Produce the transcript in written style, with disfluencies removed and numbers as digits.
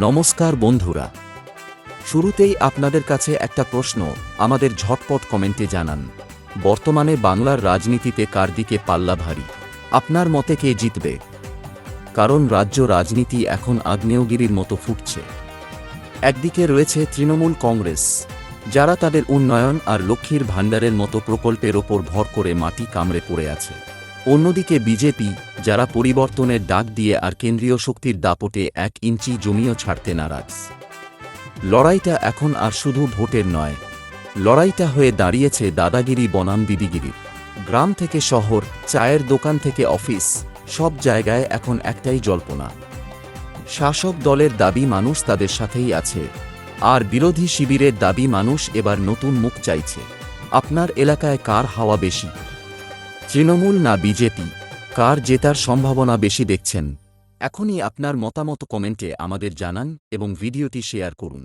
নমস্কার বন্ধুরা, শুরুতেই আপনাদের কাছে একটা প্রশ্ন আমাদের ঝটপট কমেন্টে জানান। বর্তমানে বাংলার রাজনীতিতে কার দিকে পাল্লা ভারী? আপনার মতে কে জিতবে? কারণ রাজ্য রাজনীতি এখন আগ্নেয়গিরির মতো ফুটছে। একদিকে রয়েছে তৃণমূল কংগ্রেস, যারা তাদের উন্নয়ন আর লক্ষ্মীর ভাণ্ডারের মতো প্রকল্পের ওপর ভর করে মাটি কামড়ে পড়ে আছে। অন্যদিকে বিজেপি, যারা পরিবর্তনের ডাক দিয়ে আর কেন্দ্রীয় শক্তির দাপটে 1 ইঞ্চি জমিও ছাড়তে নারাজ। লড়াইটা এখন আর শুধু ভোটের নয়, লড়াইটা হয়ে দাঁড়িয়েছে দাদাগিরি বনাম দিদিগিরির। গ্রাম থেকে শহর, চায়ের দোকান থেকে অফিস, সব জায়গায় এখন একটাই জল্পনা। শাসক দলের দাবি মানুষ তাদের সাথেই আছে, আর বিরোধী শিবিরের দাবি মানুষ এবার নতুন মুখ চাইছে। আপনার এলাকায় কার হাওয়া বেশি? তৃণমূল না বিজেপি? কার জেতার সম্ভাবনা বেশি দেখছেন? এখনই আপনার মতামত কমেন্টে আমাদের জানান এবং ভিডিওটি শেয়ার করুন।